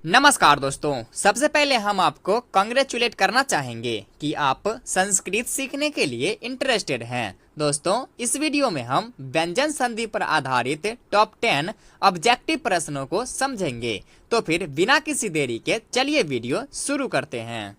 नमस्कार दोस्तों, सबसे पहले हम आपको कांग्रेचुलेट करना चाहेंगे कि आप संस्कृत सीखने के लिए इंटरेस्टेड हैं। दोस्तों, इस वीडियो में हम व्यंजन संधि पर आधारित टॉप 10 ऑब्जेक्टिव प्रश्नों को समझेंगे। तो फिर बिना किसी देरी के चलिए वीडियो शुरू करते हैं।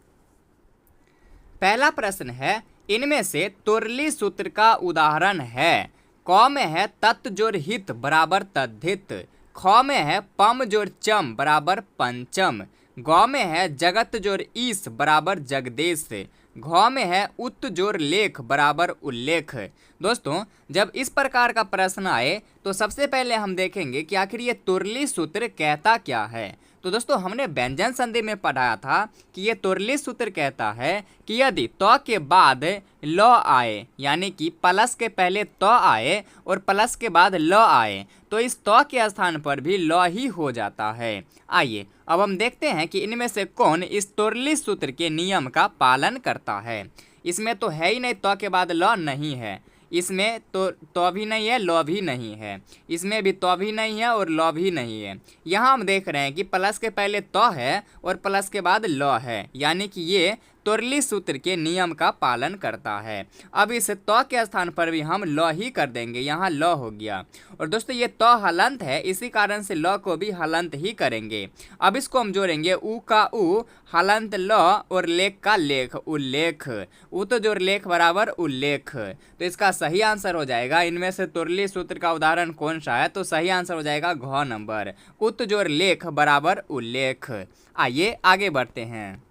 पहला प्रश्न है, इनमें से तुरली सूत्र का उदाहरण है। क में है तत् जोड़ हित बराबर तद्धित, ख में है पम जोड़ चम बराबर पंचम, ग में है जगत जोड़ ईस बराबर जगदेश, घ में है उत जोड़ लेख बराबर उल्लेख। दोस्तों, जब इस प्रकार का प्रश्न आए तो सबसे पहले हम देखेंगे कि आखिर ये तुरली सूत्र कहता क्या है। तो दोस्तों, हमने व्यंजन संधि में पढ़ाया था कि ये तुरली सूत्र कहता है कि यदि त के बाद ल आए, यानी कि प्लस के पहले त आए और प्लस के बाद ल आए, तो इस त के स्थान पर भी ल ही हो जाता है। आइए अब हम देखते हैं कि इनमें से कौन इस तुरली सूत्र के नियम का पालन करता है। इसमें तो है ही नहीं, त के बाद ल नहीं है, इसमें तो भी नहीं है, ल भी नहीं है, इसमें भी तो भी नहीं है और ल भी नहीं है। यहाँ हम देख रहे हैं कि प्लस के पहले तो है और प्लस के बाद ल है, यानी कि ये तुरली सूत्र के नियम का पालन करता है। अब इस तो के स्थान पर भी हम ल ही कर देंगे, यहाँ ल हो गया। और दोस्तों, ये तो हलंत है, इसी कारण से ल को भी हलंत ही करेंगे। अब इसको हम जोड़ेंगे, उ का उ हलंत ल और लेख का लेख उल्लेख, उत जोड़ लेख बराबर उल्लेख। तो इसका सही आंसर हो जाएगा, इनमें से तुरली सूत्र का उदाहरण कौन सा है, तो सही आंसर हो जाएगा घ नंबर, उत जोड़ लेख बराबर उल्लेख। आइए आगे बढ़ते हैं।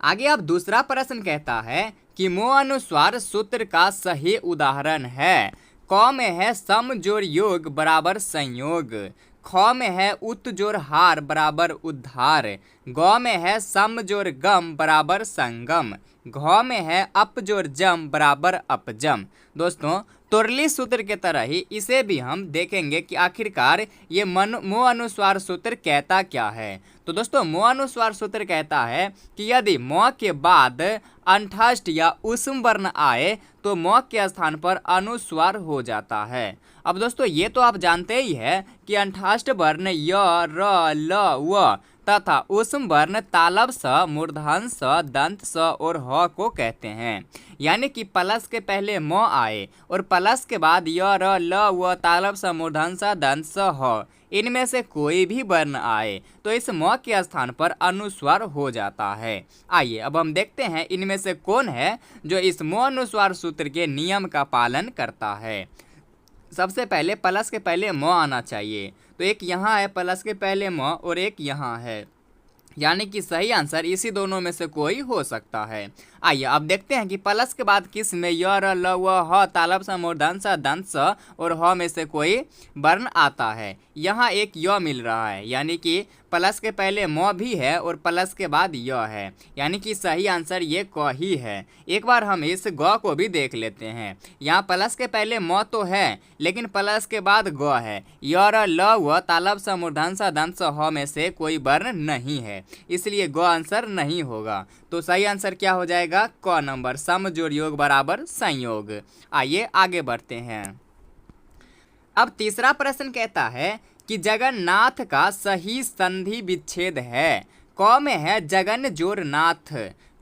आगे अब दूसरा प्रश्न कहता है कि मो अनुस्वार सूत्र का सही उदाहरण है। क में है सम जोड़ योग बराबर संयोग, ख में है उत जोड़ हार बराबर उद्धार, ग में है सम जोड़ गम बराबर संगम, घ में है अप जोड़ जम बराबर अपजम। दोस्तों, तुरली सूत्र के तरह ही इसे भी हम देखेंगे कि आखिरकार ये मो अनुस्वार सूत्र कहता क्या है। तो दोस्तों, मो अनुस्वार सूत्र कहता है कि यदि म के बाद अंठष्ठ या उष्म वर्ण आए तो म के स्थान पर अनुस्वार हो जाता है। अब दोस्तों, ये तो आप जानते ही है कि अंठष्ठ वर्ण य, र, ल, व तथा उष्म वर्ण तालब स, मूर्धन स, दंत स और ह को कहते हैं। यानी कि प्लस के पहले म आए और प्लस के बाद य, र, ल, व तालब स, मूर्धन स, दंत स, ह, इनमें से कोई भी वर्ण आए तो इस म के स्थान पर अनुस्वार हो जाता है। आइए अब हम देखते हैं इनमें से कौन है जो इस मो अनुस्वार सूत्र के नियम का पालन करता है। सबसे पहले प्लस के पहले म आना चाहिए, तो एक यहाँ है प्लस के पहले म और एक यहाँ है, यानी कि सही आंसर इसी दोनों में से कोई हो सकता है। आइए अब देखते हैं कि प्लस के बाद किस में य, र, ल, व, ह तालब स, मूर्धन स, दंत स और ह में से कोई वर्ण आता है। यहाँ एक य मिल रहा है, यानी कि प्लस के पहले म भी है और प्लस के बाद य है, यानी कि सही आंसर ये क ही है। एक बार हम इस ग को भी देख लेते हैं। यहाँ प्लस के पहले म तो है, लेकिन प्लस के बाद ग है। य, र, ल, व तालब स, मूर्धन स, दंत स, ह में से कोई वर्ण नहीं है, इसलिए ग आंसर नहीं होगा। तो सही आंसर क्या हो जाएगा, क नंबर, सम जोड़ योग बराबर संयोग। आइए आगे बढ़ते हैं। अब तीसरा प्रश्न कहता है कि जगन्नाथ का सही संधि विच्छेद है। क में है जगन जोड़ नाथ,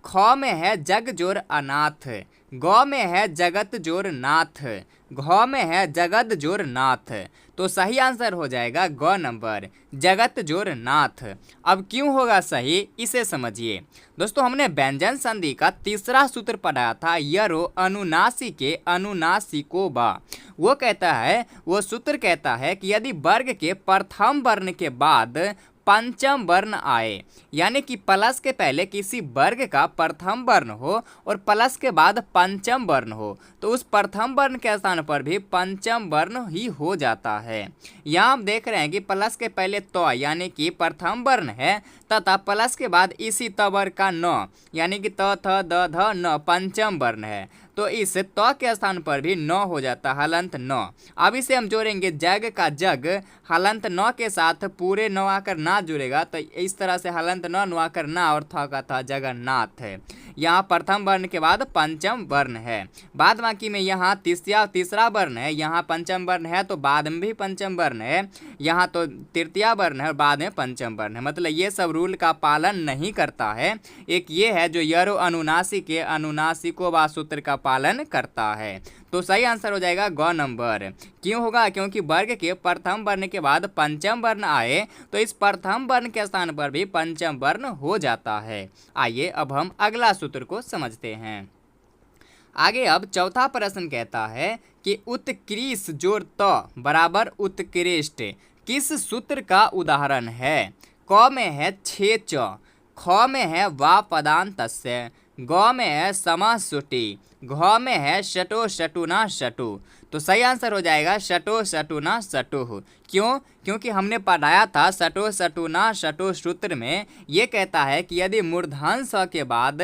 ख में है जग जोड़ अनाथ, ग में है जगत जोड़ नाथ, घ में है जगत जोड़ नाथ। तो सही आंसर हो जाएगा ग नंबर, जगत जोड़ नाथ। अब क्यों होगा सही, इसे समझिए। दोस्तों, हमने व्यंजन संधि का तीसरा सूत्र पढ़ाया था, यरो अनुनासी के अनुनासिको बा। वो सूत्र कहता है कि यदि वर्ग के प्रथम वर्ण के बाद पंचम वर्ण आए, यानी कि प्लस के पहले किसी वर्ग का प्रथम वर्ण हो और प्लस के बाद पंचम वर्ण हो, तो उस प्रथम वर्ण के स्थान पर भी पंचम वर्ण ही हो जाता है। यहाँ हम देख रहे हैं कि प्लस के पहले तो यानी कि प्रथम वर्ण है तथा प्लस के बाद इसी तवर का न, यानी कि त, थ, द, ध, न पंचम वर्ण है। तो इस त के स्थान पर भी न हो जाता, हलंत न। अब इसे हम जोड़ेंगे जग का जग, हलंत न के साथ पूरे न आकर ना जुड़ेगा, तो इस तरह से हलंत न आकर ना और थ का था जगन्नाथ है। यहाँ प्रथम वर्ण के बाद पंचम वर्ण है, बाद बाकी में यहाँ तीसरा वर्ण है, यहाँ पंचम वर्ण है तो बाद में भी पंचम वर्ण है, यहाँ तो तृतीया वर्ण है और बाद में पंचम वर्ण है। मतलब ये सब रूल का पालन नहीं करता है। एक ये है जो यरो अनुनासिक के अनुनासिको व सूत्र का पालन करता है। तो सही आंसर हो जाएगा ग नंबर। क्यों होगा? क्योंकि वर्ग के प्रथम वर्ण के बाद पंचम वर्ण आए तो इस प्रथम वर्ण के स्थान पर भी पंचम वर्ण हो जाता है। आइए अब हम अगला सूत्र को समझते हैं। आगे अब चौथा प्रश्न कहता है कि उत्कृष्ट जोड़ त बराबर उत्कृष्ट किस सूत्र का उदाहरण है? क में है छे च, ख में है वा पदान्तस्य, ग में है समा सुटी, घ में है शटो शटुना शटु। तो सही आंसर हो जाएगा शटो शटुना शटुह। क्यों? क्योंकि हमने पढ़ाया था शटो शटुना शटु सूत्र में ये कहता है कि यदि मूर्धन स के बाद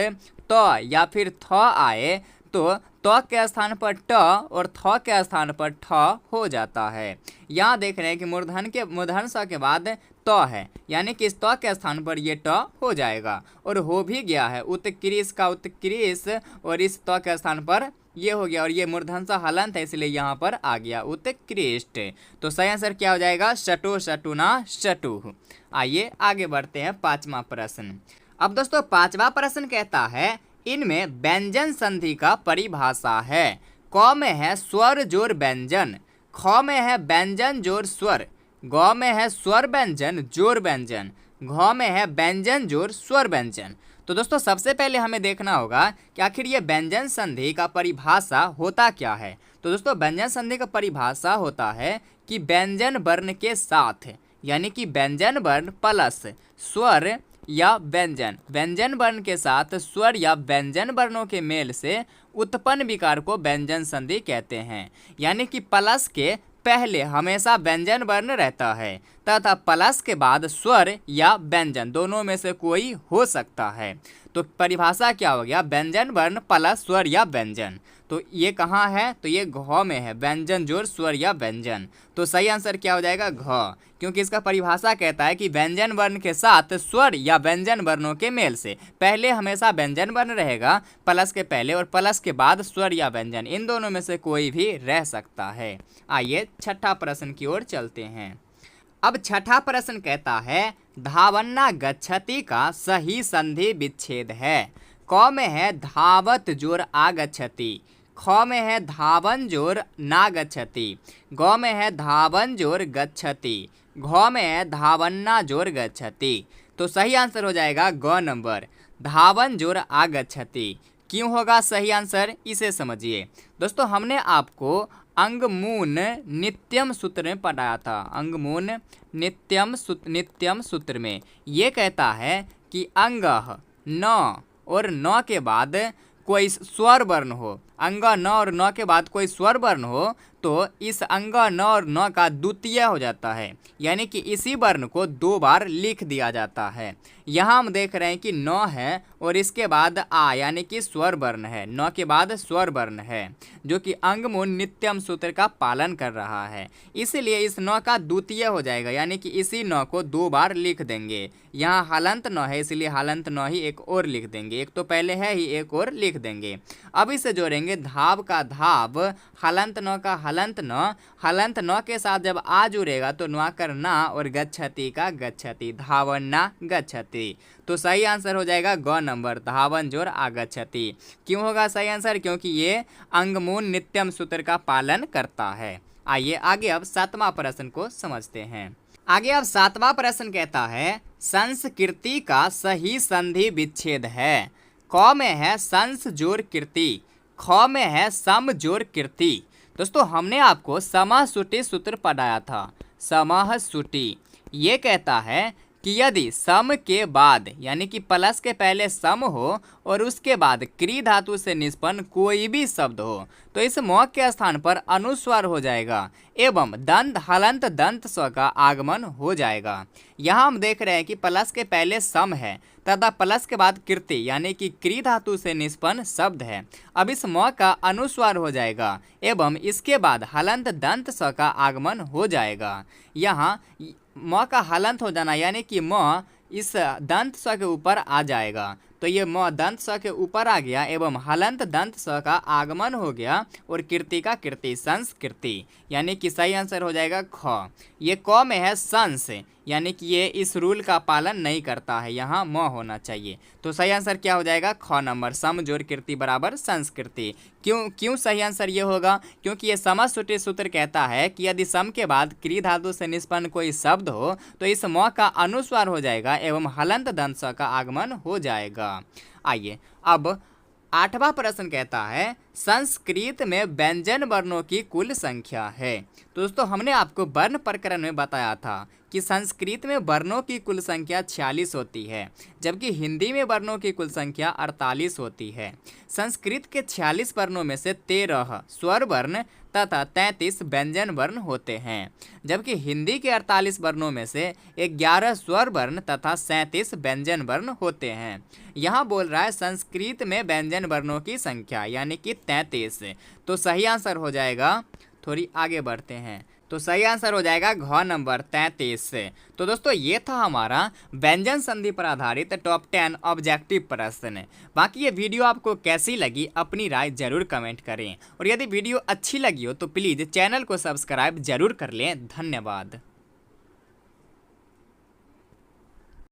त या फिर थ आए तो त के स्थान पर ट और थ के स्थान पर ठ हो जाता है। यहाँ देख रहे हैं कि मूर्धन स के बाद त है, यानी कि इस त के स्थान पर ये ट हो जाएगा और हो भी गया है। उत्कृष्ट का उत्कृष्ट और इस त के स्थान पर ये हो गया और ये मूर्धन सा हलंत है, इसलिए यहाँ पर आ गया उत्कृष्ट। तो सही आंसर क्या हो जाएगा? शटो शटुना शटुह। आइए आगे बढ़ते हैं पांचवा प्रश्न। अब दोस्तों पांचवा प्रश्न कहता है इनमें व्यंजन संधि का परिभाषा है। क में है स्वर जोड़ व्यंजन, ख में है व्यंजन जोड़ स्वर, ग में है स्वर व्यंजन जोड़ व्यंजन, घ में है व्यंजन जोड़ स्वर व्यंजन। तो दोस्तों सबसे पहले हमें देखना होगा कि आखिर ये व्यंजन संधि का परिभाषा होता क्या है। तो दोस्तों व्यंजन संधि का परिभाषा होता है कि व्यंजन वर्ण के साथ, यानी कि व्यंजन वर्ण प्लस स्वर या व्यंजन, व्यंजन वर्ण के साथ स्वर या व्यंजन वर्णों के मेल से उत्पन्न विकार को व्यंजन संधि कहते हैं। यानी कि प्लस के पहले हमेशा व्यंजन वर्ण रहता है तथा प्लस के बाद स्वर या व्यंजन दोनों में से कोई हो सकता है। तो परिभाषा क्या हो गया? व्यंजन वर्ण प्लस स्वर या व्यंजन। तो ये कहाँ है? तो ये घ में है, व्यंजन जोड़ स्वर या व्यंजन। तो सही आंसर क्या हो जाएगा? घ, क्योंकि इसका परिभाषा कहता है कि व्यंजन वर्ण के साथ स्वर या व्यंजन वर्णों के मेल से पहले हमेशा व्यंजन वर्ण रहेगा प्लस के पहले और प्लस के बाद स्वर या व्यंजन, इन दोनों में से कोई भी रह सकता है। आइए छठा प्रश्न की ओर चलते हैं। अब छठा प्रश्न कहता है धावन्ना गच्छति का सही संधि विच्छेद है। क में है धावत जोर आगच्छति, ख में है धावन जोर ना गच्छति, ग में है धावन जोर गच्छति, घ में है धावन्ना जोर गच्छति। तो सही आंसर हो जाएगा ग नंबर, धावन जोर आगच्छति। क्यों होगा सही आंसर? इसे समझिए दोस्तों, हमने आपको अंगमून नित्यम सूत्र में पढ़ाया था। अंगमून नित्यम सूत्र में ये कहता है कि अंगः न और न के बाद कोई स्वर वर्ण हो, अंग न और न के बाद कोई स्वर वर्ण हो तो इस अंग न और न का द्वितीय हो जाता है, यानी कि इसी वर्ण को दो बार लिख दिया जाता है। यहाँ हम देख रहे हैं कि न है और इसके बाद आ, यानी कि स्वर वर्ण है, न के बाद स्वर वर्ण है, जो कि अंगमून नित्यम सूत्र का पालन कर रहा है। इसलिए इस न का द्वितीय हो जाएगा, यानी कि इसी न को दो बार लिख देंगे। यहाँ हलंत न है इसलिए हलंत न ही एक और लिख देंगे, एक तो पहले है ही एक और लिख देंगे। अब इसे जोड़ेंगे धाव का धाव, हलंत न का हलंत न, हलंत न के साथ जब आ जुड़ेगा तो न कर ना और गच्छति का गच्छति, धावन्ना गच्छति। तो सही आंसर हो जाएगा ग नंबर, धावन जोर आगच्छति। क्यों होगा सही आंसर? क्योंकि ये अंगमून नित्यम सूत्र का पालन करता है। आइए आगे अब सातवां प्रश्न को समझते हैं। आगे अब सातवां प्रश्न कहता है संस्कृति का सही संधि विच्छेद है। क में है संस जोर कीर्ति, ख में है सम जोर कीर्ति। दोस्तों हमने आपको समाह सुटी सूत्र पढ़ाया था। समाह सुटी ये कहता है कि यदि सम के बाद यानी कि प्लस के पहले सम हो और उसके बाद क्री धातु से निष्पन्न कोई भी शब्द हो तो इस म के स्थान पर अनुस्वार हो जाएगा एवं दंत हलंत दंत स्व का आगमन हो जाएगा। यहाँ हम देख रहे हैं कि प्लस के पहले सम है तथा प्लस के बाद कृति यानी कि क्री धातु से निष्पन्न शब्द है। अब इस म का अनुस्वार हो जाएगा एवं इसके बाद हलंत दंत स्व का आगमन हो जाएगा। यहाँ म का हलंत हो जाना यानी कि म इस दंत स्व के ऊपर आ जाएगा तो ये म दंत स्व के ऊपर आ गया एवं हलंत दंत स्व का आगमन हो गया और कीर्ति का कीर्ति संस्कृति यानी कि सही आंसर हो जाएगा ख। ये क में है संस यानी कि ये इस रूल का पालन नहीं करता है, यहाँ म होना चाहिए। तो सही आंसर क्या हो जाएगा ख नंबर, सम जोड़ कीर्ति बराबर संस्कृति। क्यों सही आंसर ये होगा क्योंकि ये समश्रुति सूत्र कहता है कि यदि सम के बाद क्री धातु से निष्पन्न कोई शब्द हो तो इस म का अनुस्वार हो जाएगा एवं हलंत दंत स्व का आगमन हो जाएगा। आइए अब 8वां प्रश्न कहता है संस्कृत में व्यंजन वर्णों की कुल संख्या है। दोस्तों हमने आपको वर्ण प्रकरण में बताया था कि संस्कृत में वर्णों की कुल संख्या 46 होती है जबकि हिंदी में वर्णों की कुल संख्या 48 होती है। संस्कृत के 46 वर्णों में से 13 स्वर वर्ण तथा 33 व्यंजन वर्ण होते हैं जबकि हिंदी के 48 वर्णों में से 11 स्वर वर्ण तथा 37 व्यंजन वर्ण होते हैं। यहाँ बोल रहा है संस्कृत में व्यंजन वर्णों की संख्या यानी कि 33। तो सही आंसर हो जाएगा, थोड़ी आगे बढ़ते हैं, तो सही आंसर हो जाएगा घ नंबर 33। तो दोस्तों ये था हमारा व्यंजन संधि पर आधारित टॉप 10 ऑब्जेक्टिव प्रश्न। बाकी ये वीडियो आपको कैसी लगी अपनी राय जरूर कमेंट करें और यदि वीडियो अच्छी लगी हो तो प्लीज़ चैनल को सब्सक्राइब जरूर कर लें। धन्यवाद।